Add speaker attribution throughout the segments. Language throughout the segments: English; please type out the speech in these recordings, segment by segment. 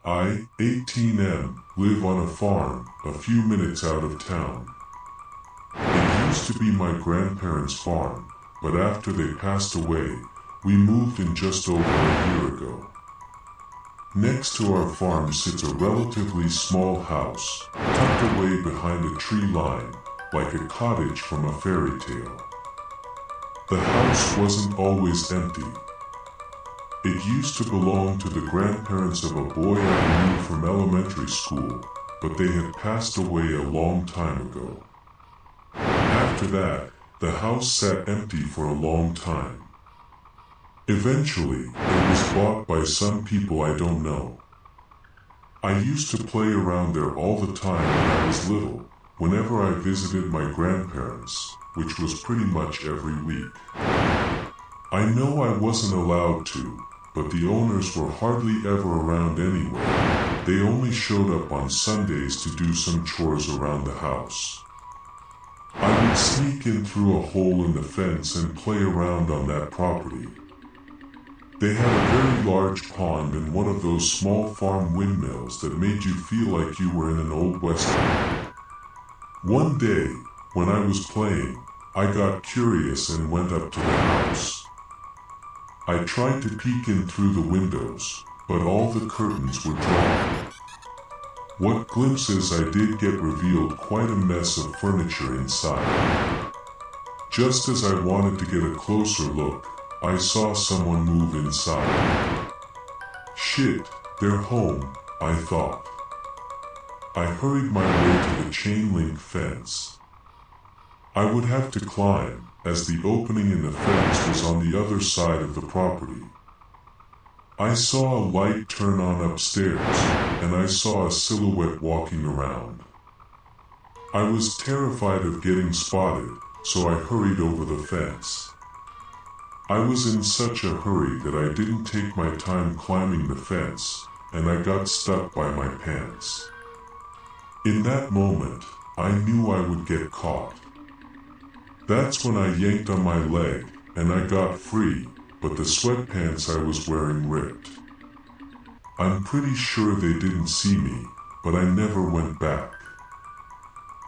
Speaker 1: I, 18M, live on a farm a few minutes out of town. It used to be my grandparents' farm, but after they passed away, we moved in just over a year ago. Next to our farm sits a relatively small house, tucked away behind a tree line, like a cottage from a fairy tale. The house wasn't always empty. It used to belong to the grandparents of a boy I knew from elementary school, but they had passed away a long time ago. After that, the house sat empty for a long time. Eventually, it was bought by some people I don't know. I used to play around there all the time when I was little, whenever I visited my grandparents, which was pretty much every week. I know I wasn't allowed to, but the owners were hardly ever around anyway. They only showed up on Sundays to do some chores around the house. I would sneak in through a hole in the fence and play around on that property. They had a very large pond and one of those small farm windmills that made you feel like you were in an old western. One day, when I was playing, I got curious and went up to the house. I tried to peek in through the windows, but all the curtains were drawn. What glimpses I did get revealed quite a mess of furniture inside. Just as I wanted to get a closer look, I saw someone move inside. Shit, they're home, I thought. I hurried my way to the chain-link fence. I would have to climb, as the opening in the fence was on the other side of the property. I saw a light turn on upstairs, and I saw a silhouette walking around. I was terrified of getting spotted, so I hurried over the fence. I was in such a hurry that I didn't take my time climbing the fence, and I got stuck by my pants. In that moment, I knew I would get caught. That's when I yanked on my leg, and I got free, but the sweatpants I was wearing ripped. I'm pretty sure they didn't see me, but I never went back.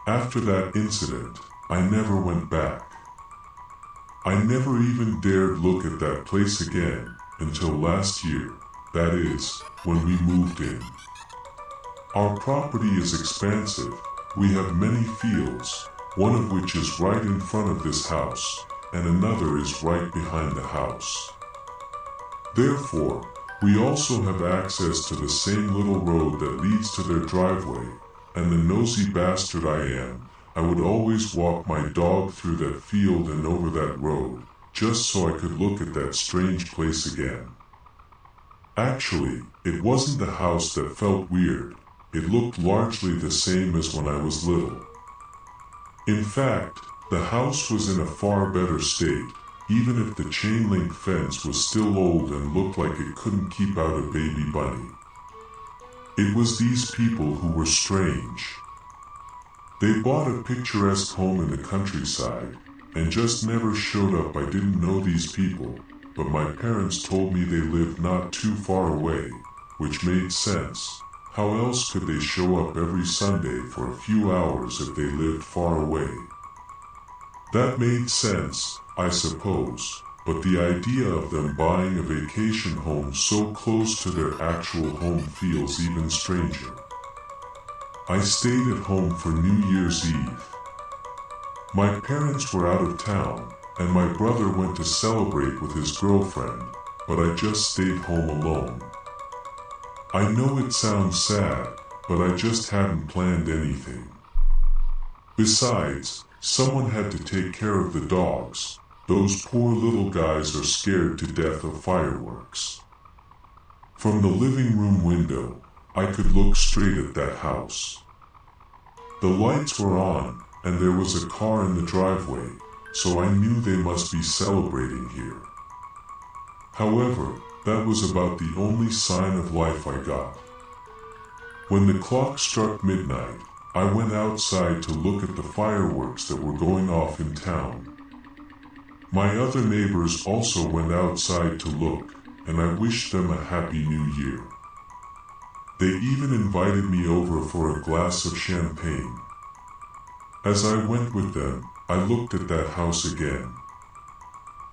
Speaker 1: After that incident, I never went back. I never even dared look at that place again until last year, that is, when we moved in. Our property is expansive. We have many fields, one of which is right in front of this house, and another is right behind the house. Therefore, we also have access to the same little road that leads to their driveway, and the nosy bastard I am, I would always walk my dog through that field and over that road, just so I could look at that strange place again. Actually, it wasn't the house that felt weird. It looked largely the same as when I was little. In fact, the house was in a far better state, even if the chain-link fence was still old and looked like it couldn't keep out a baby bunny. It was these people who were strange. They bought a picturesque home in the countryside, and just never showed up. I didn't know these people, but my parents told me they lived not too far away, which made sense. How else could they show up every Sunday for a few hours if they lived far away? That made sense, I suppose, but the idea of them buying a vacation home so close to their actual home feels even stranger. I stayed at home for New Year's Eve. My parents were out of town, and my brother went to celebrate with his girlfriend, but I just stayed home alone. I know it sounds sad, but I just hadn't planned anything. Besides, someone had to take care of the dogs. Those poor little guys are scared to death of fireworks. From the living room window, I could look straight at that house. The lights were on, and there was a car in the driveway, so I knew they must be celebrating here. However, that was about the only sign of life I got. When the clock struck midnight, I went outside to look at the fireworks that were going off in town. My other neighbors also went outside to look, and I wished them a happy new year. They even invited me over for a glass of champagne. As I went with them, I looked at that house again.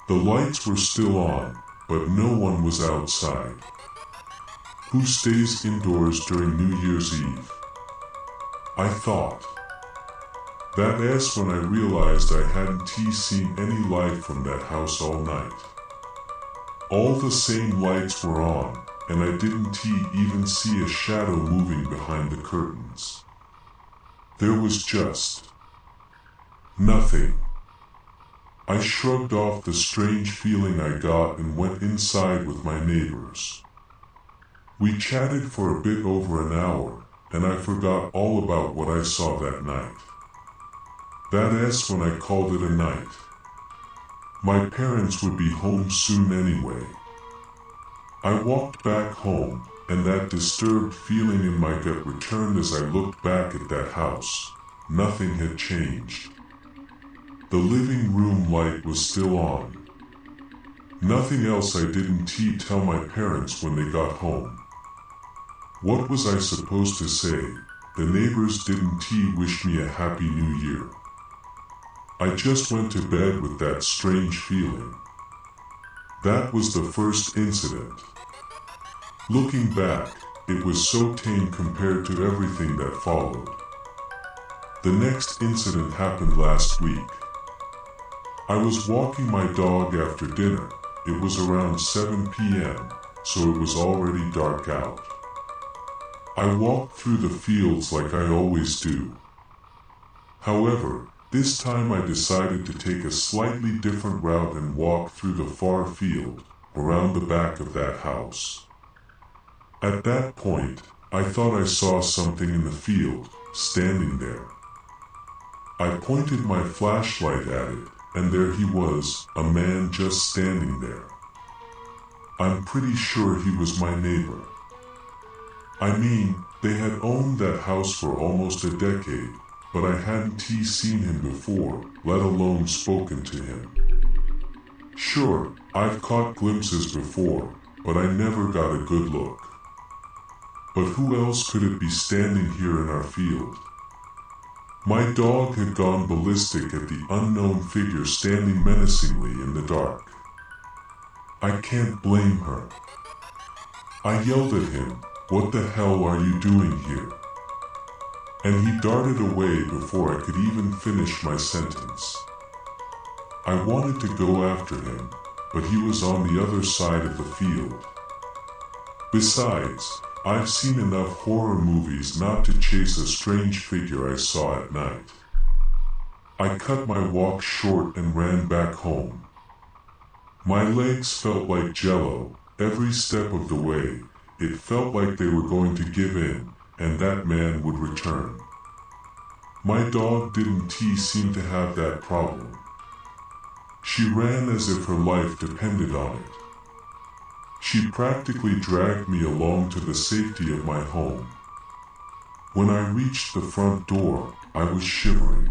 Speaker 1: The lights were still on, but no one was outside. Who stays indoors during New Year's Eve? I thought. That is when I realized I hadn't seen any light from that house all night. All the same lights were on, and I didn't even see a shadow moving behind the curtains. There was just nothing. I shrugged off the strange feeling I got and went inside with my neighbors. We chatted for a bit over an hour, and I forgot all about what I saw that night. That is when I called it a night. My parents would be home soon anyway. I walked back home, and that disturbed feeling in my gut returned as I looked back at that house. Nothing had changed. The living room light was still on. Nothing else. I didn't tell my parents when they got home. What was I supposed to say? The neighbors didn't wish me a happy new year. I just went to bed with that strange feeling. That was the first incident. Looking back, it was so tame compared to everything that followed. The next incident happened last week. I was walking my dog after dinner. It was around 7 p.m., so it was already dark out. I walked through the fields like I always do. However, this time I decided to take a slightly different route and walk through the far field, around the back of that house. At that point, I thought I saw something in the field, standing there. I pointed my flashlight at it, and there he was, a man just standing there. I'm pretty sure he was my neighbor. I mean, they had owned that house for almost a decade, but I hadn't seen him before, let alone spoken to him. Sure, I've caught glimpses before, but I never got a good look. But who else could it be standing here in our field? My dog had gone ballistic at the unknown figure standing menacingly in the dark. I can't blame her. I yelled at him, "What the hell are you doing here?" And he darted away before I could even finish my sentence. I wanted to go after him, but he was on the other side of the field. Besides, I've seen enough horror movies not to chase a strange figure I saw at night. I cut my walk short and ran back home. My legs felt like jello. Every step of the way, it felt like they were going to give in, and that man would return. My dog didn't seem to have that problem. She ran as if her life depended on it. She practically dragged me along to the safety of my home. When I reached the front door, I was shivering.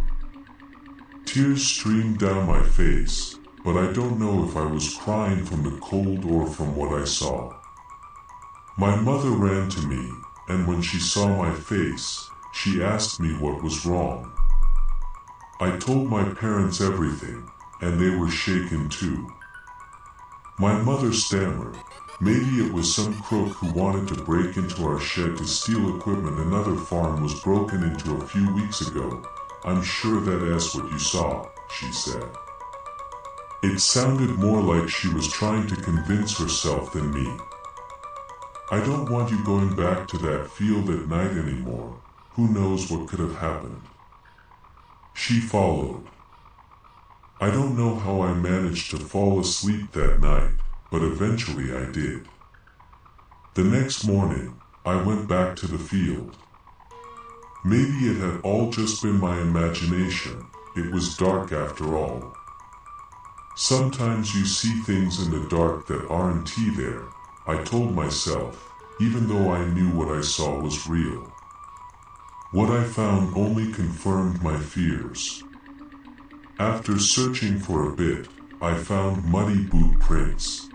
Speaker 1: Tears streamed down my face, but I don't know if I was crying from the cold or from what I saw. My mother ran to me, and when she saw my face, she asked me what was wrong. I told my parents everything, and they were shaken too. My mother stammered. Maybe it was some crook who wanted to break into our shed to steal equipment another farm was broken into a few weeks ago. I'm sure that is what you saw, she said. It sounded more like she was trying to convince herself than me. I don't want you going back to that field at night anymore. Who knows what could have happened? She followed. I don't know how I managed to fall asleep that night, but eventually I did. The next morning, I went back to the field. Maybe it had all just been my imagination. It was dark after all. Sometimes you see things in the dark that aren't there, I told myself, even though I knew what I saw was real. What I found only confirmed my fears. After searching for a bit, I found muddy boot prints.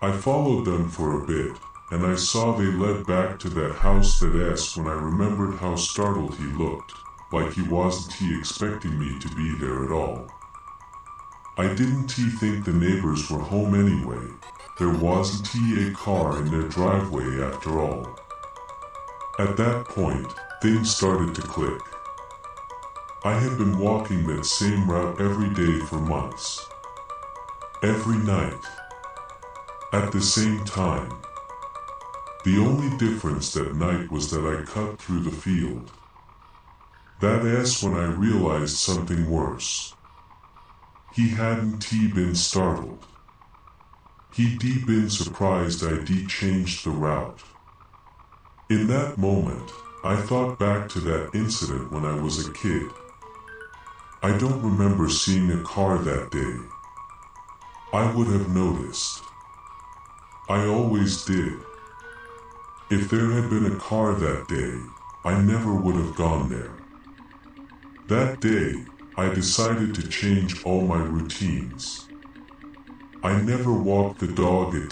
Speaker 1: I followed them for a bit, and I saw they led back to that house. That ass when I remembered how startled he looked, like he wasn't expecting me to be there at all. I didn't think the neighbors were home anyway. There wasn't a car in their driveway after all. At that point, things started to click. I had been walking that same route every day for months. Every night. At the same time. The only difference that night was that I cut through the field. That ass when I realized something worse. He hadn't been startled. He'd been surprised I'd changed the route. In that moment, I thought back to that incident when I was a kid. I don't remember seeing a car that day. I would have noticed. I always did. If there had been a car that day, I never would have gone there. That day, I decided to change all my routines. I never walked the dog at